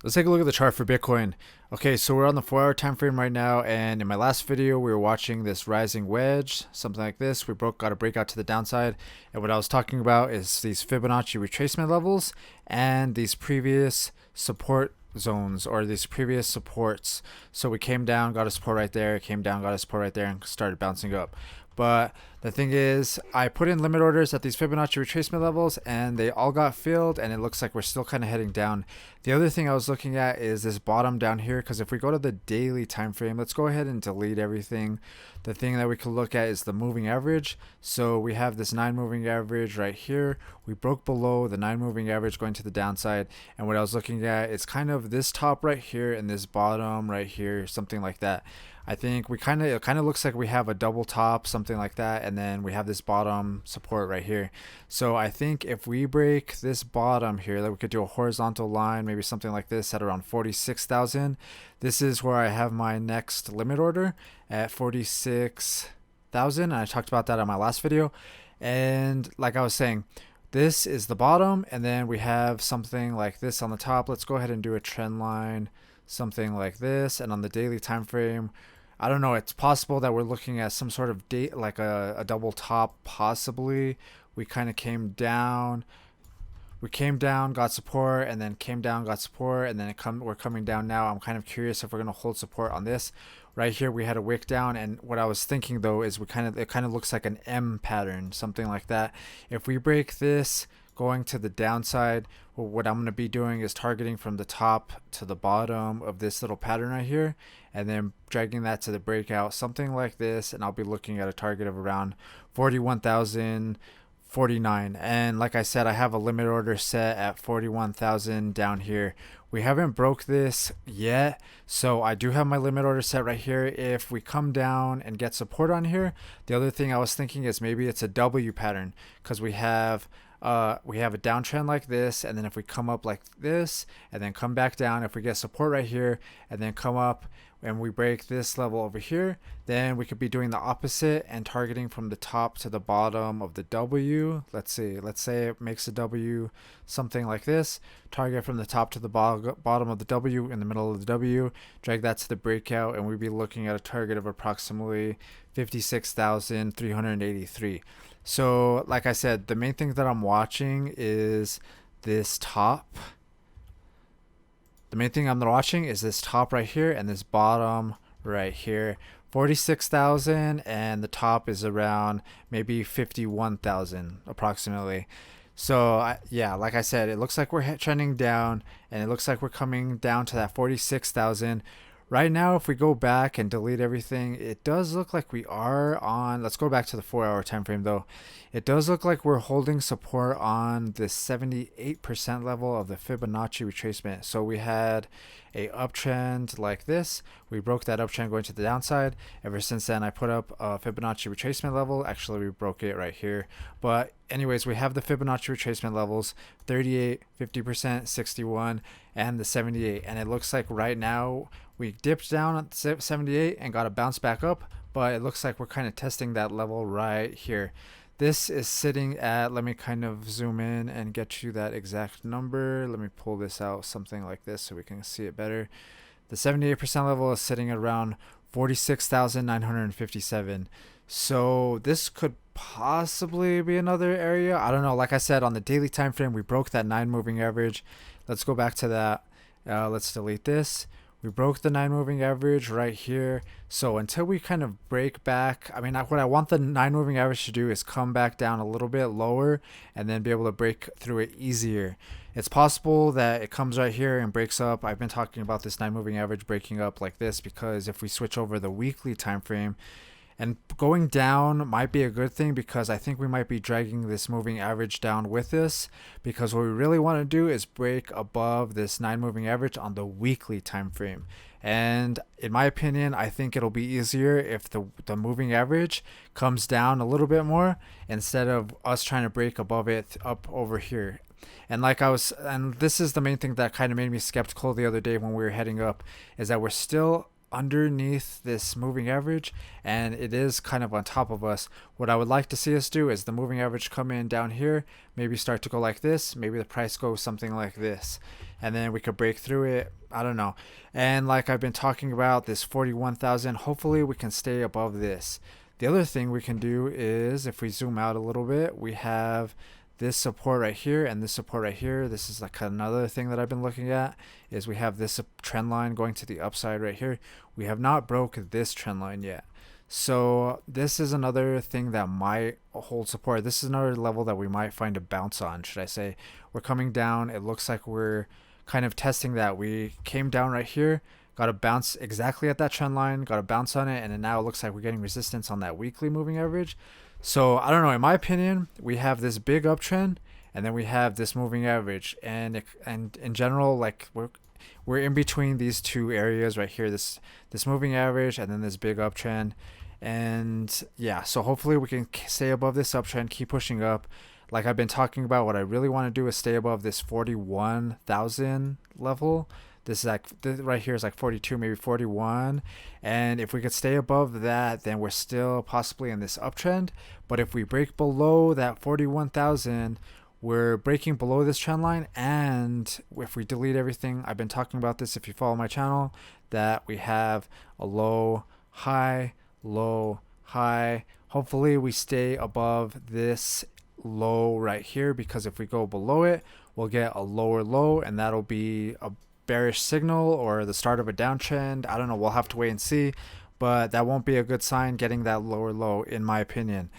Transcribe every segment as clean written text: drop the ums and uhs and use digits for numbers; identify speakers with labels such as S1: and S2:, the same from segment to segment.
S1: Let's take a look at the chart for Bitcoin. Okay, so we're on the 4-hour time frame right now, and in my last video we were watching this rising wedge, something like this. We got a breakout to the downside, and what I was talking about is these Fibonacci retracement levels and these previous support zones, or these previous supports. So we came down, got a support right there, came down, got a support right there, and started bouncing up. But the thing is, I put in limit orders at these Fibonacci retracement levels and they all got filled, and it looks like we're still kind of heading down. The other thing I was looking at is this bottom down here, because if we go to the daily time frame, let's go ahead and delete everything. The thing that we can look at is the moving average. So we have this 9 moving average right here. We broke below the 9 moving average going to the downside, and what I was looking at is kind of this top right here and this bottom right here, something like that. I think it kind of looks like we have a double top, something like that, and then we have this bottom support right here. So I think if we break this bottom here, that we could do a horizontal line, maybe something like this at around 46,000. This is where I have my next limit order at 46,000, and I talked about that on my last video. And like I was saying, this is the bottom, and then we have something like this on the top. Let's go ahead and do a trend line, something like this. And on the daily time frame, I don't know, it's possible that we're looking at some sort of date, like a double top, possibly. We kind of came down, got support, and then came down, got support, and then we're coming down now. I'm kind of curious if we're going to hold support on this. Right here we had a wick down, and what I was thinking though is it kind of looks like an M pattern, something like that. If we break this going to the downside, well, what I'm going to be doing is targeting from the top to the bottom of this little pattern right here, and then dragging that to the breakout, something like this, and I'll be looking at a target of around 41,049. And like I said, I have a limit order set at 41,000 down here. We haven't broke this yet, so I do have my limit order set right here. If we come down and get support on here, the other thing I was thinking is maybe it's a W pattern, because we have a downtrend like this, and then if we come up like this and then come back down, if we get support right here and then come up and we break this level over here, then we could be doing the opposite and targeting from the top to the bottom of the W. Let's say it makes a W, something like this. Target from the top to the bottom of the W, in the middle of the W, drag that to the breakout, and we'd be looking at a target of approximately 56,383. So like I said, the main thing that I'm watching is this top. The main thing I'm watching is this top right here and this bottom right here. 46,000, and the top is around maybe 51,000 approximately. So yeah, like I said, it looks like we're trending down, and it looks like we're coming down to that 46,000. Right now, if we go back and delete everything, it does look like we are on, let's go back to the 4-hour time frame though. It does look like we're holding support on the 78% level of the Fibonacci retracement. So we had a uptrend like this. We broke that uptrend going to the downside. Ever since then, I put up a Fibonacci retracement level. Actually, we broke it right here. But anyways, we have the Fibonacci retracement levels, 38, 50%, 61, and the 78. And it looks like right now we dipped down at 78 and got a bounce back up, but it looks like we're kind of testing that level right here. This is sitting at, let me kind of zoom in and get you that exact number. Let me pull this out, something like this, so we can see it better. The 78% level is sitting at around 46,957. So this could possibly be another area. I don't know. Like I said, on the daily time frame, we broke that 9 moving average. Let's go back to that. Let's delete this. We broke the 9 moving average right here. So until we kind of break back, I mean, what I want the 9 moving average to do is come back down a little bit lower and then be able to break through it easier. It's possible that it comes right here and breaks up. I've been talking about this 9 moving average breaking up like this because if we switch over the weekly time frame, and going down might be a good thing, because I think we might be dragging this moving average down with us, because what we really want to do is break above this 9 moving average on the weekly time frame. And in my opinion, I think it'll be easier if the moving average comes down a little bit more instead of us trying to break above it up over here. And this is the main thing that kind of made me skeptical the other day when we were heading up, is that we're still underneath this moving average and it is kind of on top of us. What I would like to see us do is the moving average come in down here, maybe start to go like this, maybe the price goes something like this, and then we could break through it. I don't know. And like I've been talking about, this 41,000, hopefully we can stay above this. The other thing we can do is, if we zoom out a little bit, we have this support right here and this support right here. This is like another thing that I've been looking at, is we have this trend line going to the upside right here. We have not broke this trend line yet. So this is another thing that might hold support. This is another level that we might find a bounce on, should I say. We're coming down. It looks like we're kind of testing that. We came down right here, got a bounce exactly at that trend line, got a bounce on it, and then now it looks like we're getting resistance on that weekly moving average. So I don't know, in my opinion, we have this big uptrend, and then we have this moving average, and in general, like we're in between these two areas right here, this moving average and then this big uptrend. And yeah, so hopefully we can stay above this uptrend, keep pushing up. Like I've been talking about, what I really want to do is stay above this 41,000 level. This right here is like 42, maybe 41. And if we could stay above that, then we're still possibly in this uptrend. But if we break below that 41,000, we're breaking below this trend line. And if we delete everything, I've been talking about this if you follow my channel, that we have a low, high, low, high. Hopefully we stay above this low right here, because if we go below it, we'll get a lower low, and that'll be a bearish signal or the start of a downtrend. I don't know, we'll have to wait and see, but that won't be a good sign, getting that lower low, in my opinion.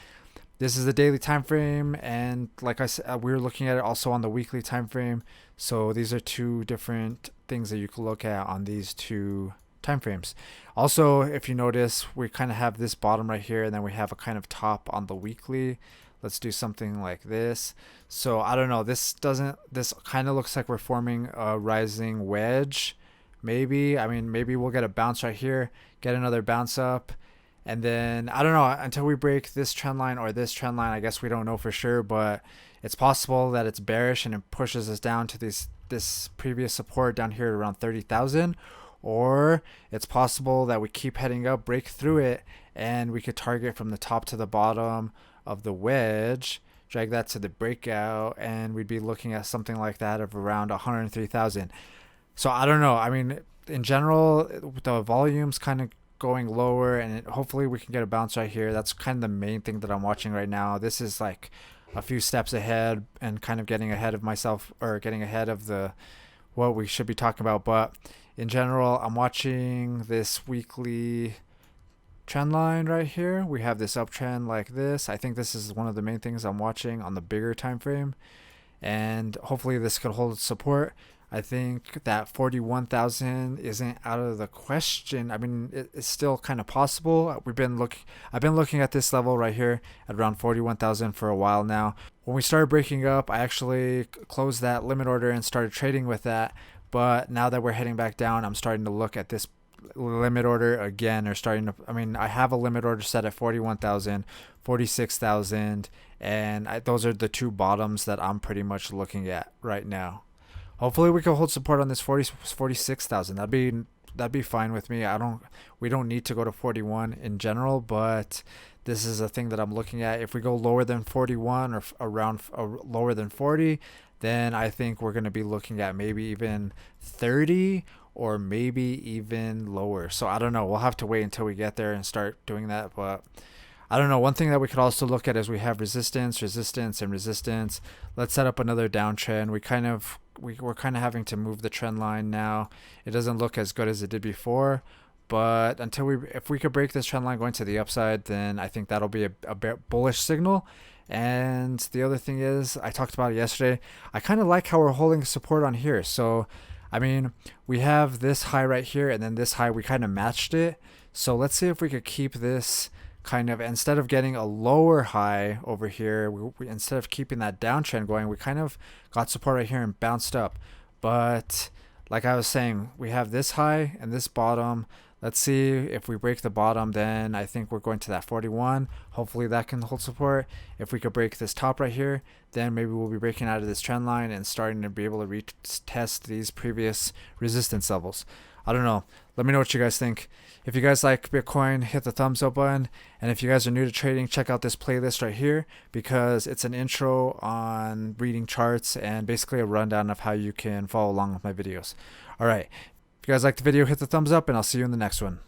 S1: This is the daily time frame, and like I said, we're looking at it also on the weekly time frame. So these are two different things that you can look at on these two time frames. Also, if you notice, we kind of have this bottom right here, and then we have a kind of top on the weekly. Let's do something like this. So I don't know, this kind of looks like we're forming a rising wedge. Maybe, I mean, maybe we'll get a bounce right here, get another bounce up, and then I don't know, until we break this trend line or this trend line, I guess we don't know for sure, but it's possible that it's bearish and it pushes us down to this previous support down here around 30,000. Or it's possible that we keep heading up, break through it, and we could target from the top to the bottom of the wedge, drag that to the breakout, and we'd be looking at something like that of around 103,000. So I don't know. I mean, in general, the volume's kind of going lower, and hopefully we can get a bounce right here. That's kind of the main thing that I'm watching right now. This is like a few steps ahead and kind of getting ahead of myself, or getting ahead of what we should be talking about. But in general, I'm watching this weekly trend line right here. We have this uptrend like this. I think this is one of the main things I'm watching on the bigger time frame, and hopefully this could hold support. I think that 41,000 isn't out of the question. I mean, it's still kind of possible. I've been looking at this level right here at around 41,000 for a while now. When we started breaking up, I actually closed that limit order and started trading with that. But now that we're heading back down, I'm starting to look at this limit order again, or starting to, I mean, I have a limit order set at 41,000, 46,000, and those are the two bottoms that I'm pretty much looking at right now. Hopefully we can hold support on this 46,000. That'd be fine with me. We don't need to go to 41 in general, but this is a thing that I'm looking at. If we go lower than 41 or around lower than 40, then I think we're going to be looking at maybe even 30 or maybe even lower. So I don't know. We'll have to wait until we get there and start doing that. But I don't know. One thing that we could also look at is we have resistance, resistance, and resistance. Let's set up another downtrend. We're kind of having to move the trend line now. It doesn't look as good as it did before, but if we could break this trend line going to the upside, then I think that'll be a bullish signal. And the other thing is, I talked about it yesterday, I kind of like how we're holding support on here. So I mean, we have this high right here, and then this high, we kind of matched it. So let's see if we could keep this kind of, instead of getting a lower high over here, instead of keeping that downtrend going, we kind of got support right here and bounced up. But like I was saying, we have this high and this bottom. Let's see if we break the bottom, then I think we're going to that 41. Hopefully that can hold support. If we could break this top right here, then maybe we'll be breaking out of this trend line and starting to be able to retest these previous resistance levels. I don't know. Let me know what you guys think. If you guys like Bitcoin, hit the thumbs up button. And if you guys are new to trading, check out this playlist right here because it's an intro on reading charts and basically a rundown of how you can follow along with my videos. All right. If you guys liked the video, hit the thumbs up and I'll see you in the next one.